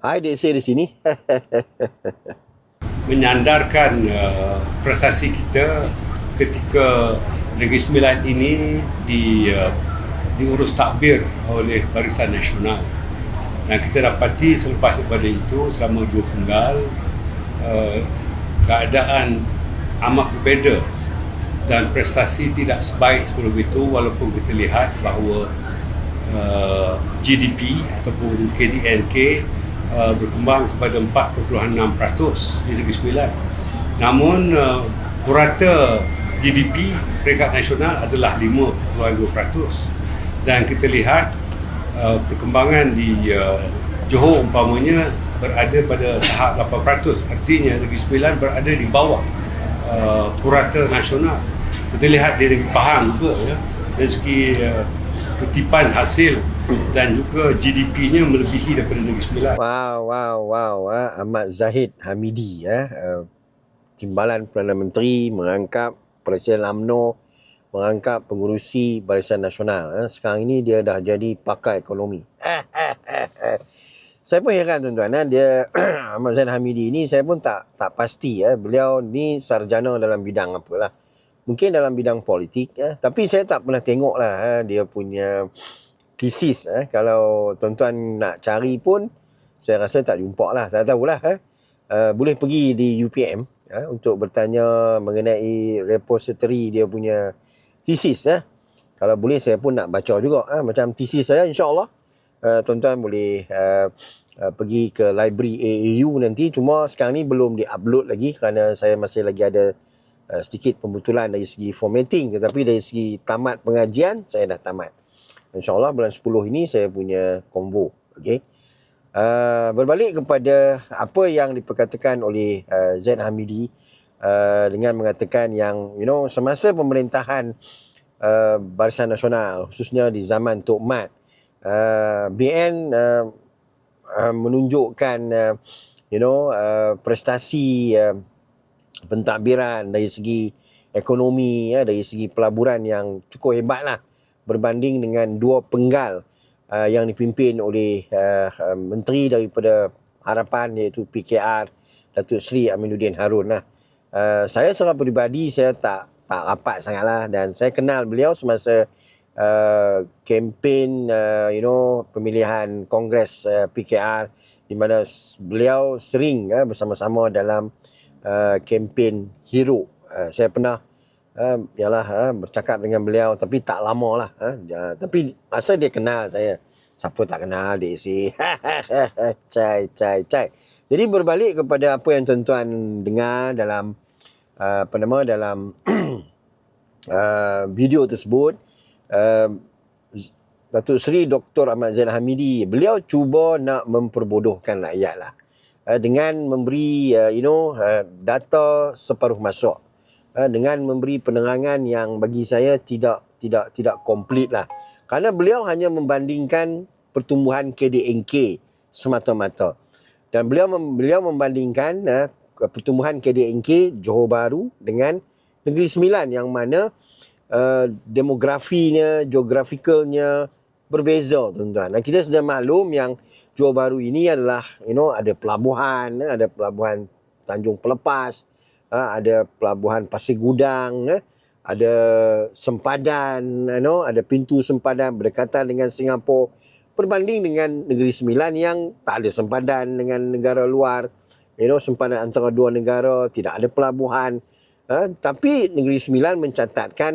Hai, Dek Sir di sini. Menyandarkan prestasi kita ketika Negeri Sembilan ini diurus takbir oleh Barisan Nasional. Dan kita dapati selepas daripada itu selama 2 penggal keadaan amat berbeza dan prestasi tidak sebaik sebelum itu, walaupun kita lihat bahawa GDP ataupun KDNK berkembang kepada 4.6% di Negeri Sembilan. Namun purata GDP peringkat nasional adalah 5.2%. Dan kita lihat perkembangan di Johor umpamanya berada pada tahap 8%. Artinya Negeri Sembilan berada di bawah purata nasional. Kita lihat di Negeri Pahang juga, ya, dari segi kutipan hasil dan juga GDP-nya melebihi daripada Negeri Sembilan. Wow. Ahmad Zahid Hamidi, Timbalan Perdana Menteri mengangkat Presiden UMNO, mengangkat pengurusi Barisan Nasional. Sekarang ini dia dah jadi pakar ekonomi. Saya pun heran tuan-tuan, dia Ahmad Zahid Hamidi ni saya pun tak pasti, beliau ni sarjana dalam bidang apalah. Mungkin dalam bidang politik, tapi saya tak pernah tengok lah dia punya tesis. Kalau tuan-tuan nak cari pun saya rasa tak jumpa lah, tak tahulah. Boleh pergi di UPM untuk bertanya mengenai repository dia punya tesis. Kalau boleh saya pun nak baca juga, macam tesis saya, insyaAllah tuan-tuan boleh pergi ke library AAU nanti. Cuma sekarang ni belum di-upload lagi kerana saya masih lagi ada sedikit pembetulan dari segi formatting, tetapi dari segi tamat pengajian saya dah tamat. InsyaAllah bulan 10 ini saya punya konvo. Okay? Berbalik kepada apa yang diperkatakan oleh Zaid Hamidi dengan mengatakan yang semasa pemerintahan Barisan Nasional, khususnya di zaman Tok Mat, BN menunjukkan prestasi pentadbiran dari segi ekonomi, dari segi pelaburan yang cukup hebat lah, berbanding dengan 2 penggal yang dipimpin oleh menteri daripada Harapan, iaitu PKR Datuk Seri Aminuddin Harun lah. Saya secara peribadi saya tak rapat sangatlah, dan saya kenal beliau semasa kempen pemilihan Kongres PKR, di mana beliau sering bersama-sama dalam kempen hero. Saya pernah bercakap dengan beliau, tapi tak lama lah. Tapi masa dia kenal saya, siapa tak kenal dia sih. Cai. Jadi berbalik kepada apa yang tuan-tuan dengar dalam dalam video tersebut, Datuk Seri Dr. Ahmad Zaid Hamidi, beliau cuba nak memperbodohkan rakyat lah, dengan memberi data separuh masuk, dengan memberi penerangan yang bagi saya tidak komplit lah, kerana beliau hanya membandingkan pertumbuhan KDNK semata-mata, dan beliau membandingkan pertumbuhan KDNK Johor Bahru dengan Negeri Sembilan, yang mana demografinya, geografikalnya berbeza, tuan-tuan. Dan kita sudah maklum yang Johor Bahru ini adalah ada pelabuhan Tanjung Pelepas, ada pelabuhan Pasir Gudang, ada sempadan, ada pintu sempadan berdekatan dengan Singapura, berbanding dengan Negeri Sembilan yang tak ada sempadan dengan negara luar, sempadan antara 2 negara, tidak ada pelabuhan. Tapi Negeri Sembilan mencatatkan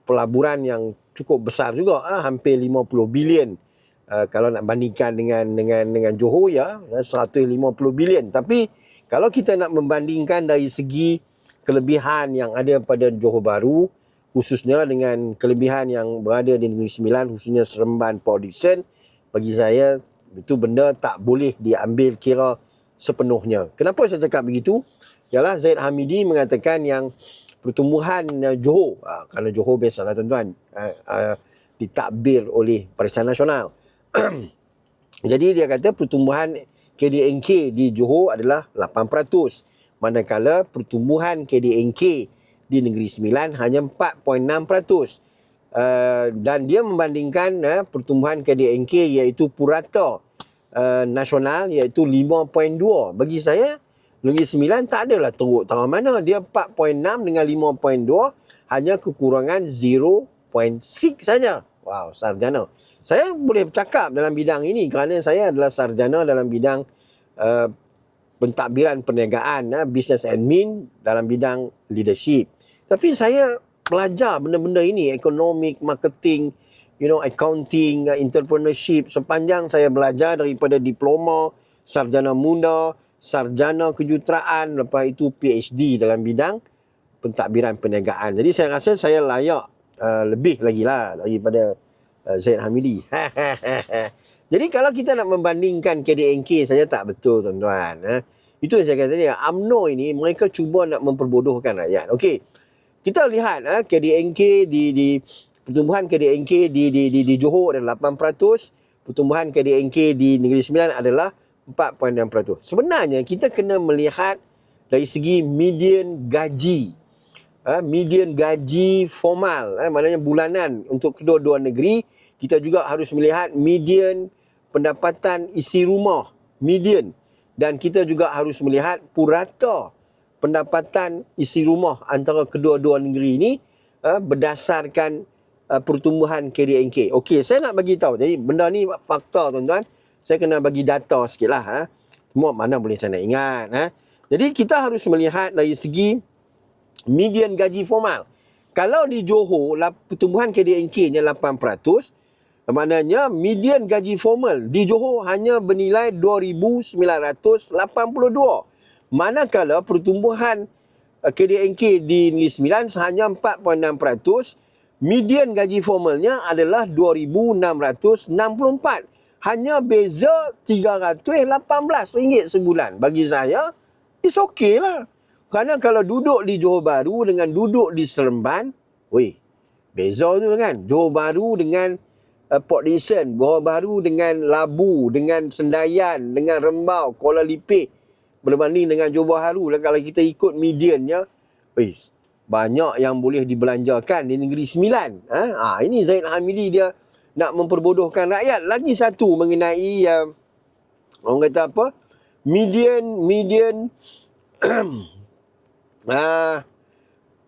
pelaburan yang cukup besar juga, hampir 50 bilion. Kalau nak bandingkan dengan Johor, 150 bilion. Tapi kalau kita nak membandingkan dari segi kelebihan yang ada pada Johor Bahru, khususnya dengan kelebihan yang berada di Negeri Sembilan, khususnya Seremban Port Dickson, bagi saya itu benda tak boleh diambil kira sepenuhnya. Kenapa saya cakap begitu? Ialah Zaid Hamidi mengatakan yang pertumbuhan Johor, kerana Johor biasalah tuan-tuan ditakbir oleh Barisan Nasional. Jadi dia kata pertumbuhan KDNK di Johor adalah 8%, manakala pertumbuhan KDNK di Negeri Sembilan hanya 4.6%. Dan dia membandingkan pertumbuhan KDNK iaitu purata nasional iaitu 5.2. Bagi saya Negeri Sembilan tak adalah teruk tahu mana. Dia 4.6 dengan 5.2, hanya kekurangan 0.6 saja. Wow, sarjana. Saya boleh bercakap dalam bidang ini kerana saya adalah sarjana dalam bidang pentadbiran perniagaan, business admin dalam bidang leadership. Tapi saya belajar benda-benda ini, economic, marketing, accounting, entrepreneurship. Sepanjang saya belajar daripada diploma, sarjana muda, sarjana kejuruteraan, lepas itu PhD dalam bidang pentadbiran perniagaan. Jadi saya rasa saya layak lebih lagi lah daripada Zaid Hamidi. Jadi kalau kita nak membandingkan KDNK saja tak betul tuan-tuan. Itu yang saya kata tadi. UMNO ini mereka cuba nak memperbodohkan rakyat. Okey. Kita lihat KDNK di pertumbuhan KDNK di Johor adalah 8%, pertumbuhan KDNK di Negeri Sembilan adalah 4.6%. Sebenarnya kita kena melihat dari segi median gaji. Median gaji formal, maknanya bulanan untuk kedua-dua negeri. Kita juga harus melihat median pendapatan isi rumah, median. Dan kita juga harus melihat purata pendapatan isi rumah antara kedua-dua negeri ini berdasarkan pertumbuhan KDNK. Okey, saya nak bagi tahu. Jadi benda ni fakta tuan-tuan. Saya kena bagi data sikit lah. Semua mana boleh saya nak ingat. Jadi kita harus melihat dari segi median gaji formal. Kalau di Johor pertumbuhan KDNK-nya 8%, maknanya median gaji formal di Johor hanya bernilai 2,982. Manakala pertumbuhan KDNK di Negeri Sembilan hanya 4.6%, median gaji formalnya adalah 2,664. Hanya beza RM318 sebulan. Bagi saya, it's okay lah. Kerana kalau duduk di Johor Bahru dengan duduk di Seremban, beza tu kan. Johor Bahru dengan Port Dickson, Johor Bahru dengan Labu, dengan Sendayan, dengan Rembau, Kuala Lipih berbanding dengan Johor Bahru. Kalau kita ikut mediannya, banyak yang boleh dibelanjakan di Negeri Sembilan. Ini Zaid Hamidi dia nak memperbodohkan rakyat. Lagi satu mengenai orang kata apa? Median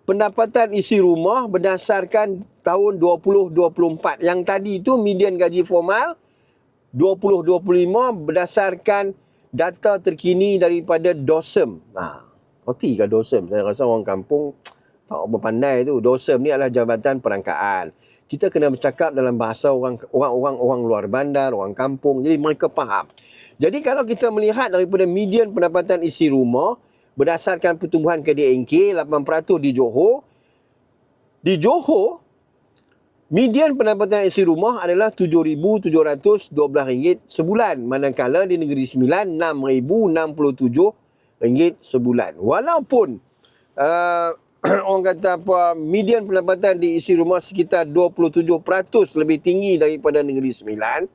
pendapatan isi rumah berdasarkan tahun 2024. Yang tadi itu median gaji formal 2025 berdasarkan data terkini daripada DOSEM. Reti ke DOSEM? Saya rasa orang kampung tak berpandai tu. DOSEM ni adalah Jabatan Perangkaan. Kita kena bercakap dalam bahasa orang luar bandar, orang kampung. Jadi mereka faham. Jadi kalau kita melihat daripada median pendapatan isi rumah berdasarkan pertumbuhan KDNK 8% di Johor. Di Johor, median pendapatan isi rumah adalah RM7,712 sebulan. Manakala di Negeri Sembilan RM6,067 sebulan. Walaupun orang kata apa, median pendapatan di isi rumah sekitar 27% lebih tinggi daripada Negeri Sembilan.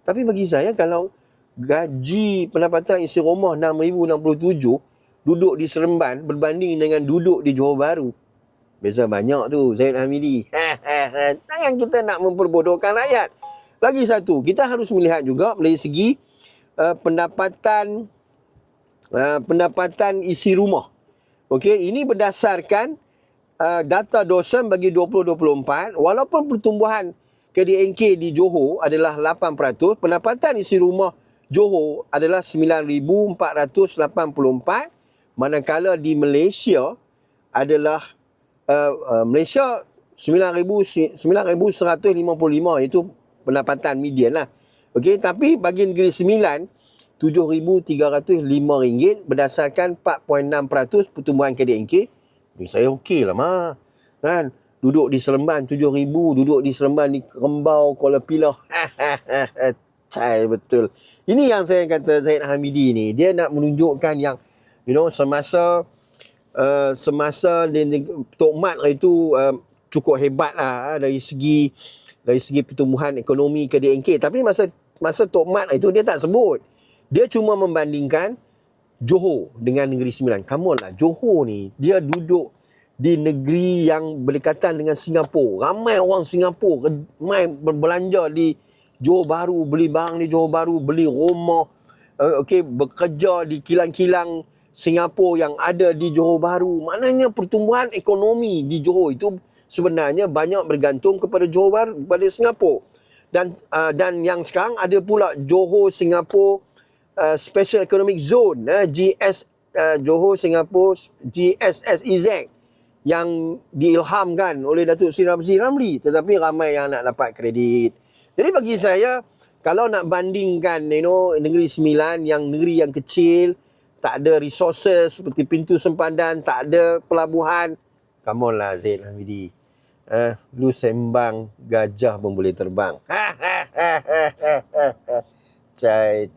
Tapi bagi saya kalau gaji pendapatan isi rumah RM6,067 duduk di Seremban berbanding dengan duduk di Johor Bahru, beza banyak tu Zaid Hamidi. Jangan kita nak memperbodohkan rakyat. Lagi satu, kita harus melihat juga dari segi pendapatan isi rumah. Okey, ini berdasarkan data DOSEM bagi 2024. Walaupun pertumbuhan KDNK di Johor adalah 8%, pendapatan isi rumah Johor adalah 9,484. Manakala di Malaysia adalah Malaysia 9,155, itu pendapatan median lah. Okey, tapi bagi Negeri Sembilan RM7,305 berdasarkan 4.6% pertumbuhan KDNK. Saya okey lah mah. Kan? Duduk di Seremban 7,000, duduk di Seremban di Rembau, Kuala Pilah. Cai betul. Ini yang saya kata Zaid Hamidi ni, dia nak menunjukkan yang semasa Tok Mat itu cukup hebat lah dari segi pertumbuhan ekonomi KDNK. Tapi masa Tok Mat itu dia tak sebut. Dia cuma membandingkan Johor dengan Negeri Sembilan. Come on lah, Johor ni dia duduk di negeri yang berdekatan dengan Singapura. Ramai orang Singapura ramai berbelanja di Johor Bahru, beli barang di Johor Bahru, beli rumah, bekerja di kilang-kilang Singapura yang ada di Johor Bahru. Maknanya pertumbuhan ekonomi di Johor itu sebenarnya banyak bergantung kepada Johor Bahru, kepada Singapura. Dan yang sekarang ada pula Johor Singapore Special Economic Zone, Johor Singapore GSSEZ, yang diilhamkan oleh Datuk Seri Ramli, tetapi ramai yang nak dapat kredit. Jadi bagi saya, kalau nak bandingkan negeri sembilan, yang negeri yang kecil, tak ada resources seperti pintu sempadan, tak ada pelabuhan, come on lah Zaid Hamidi, lu sembang gajah pun boleh terbang. Cai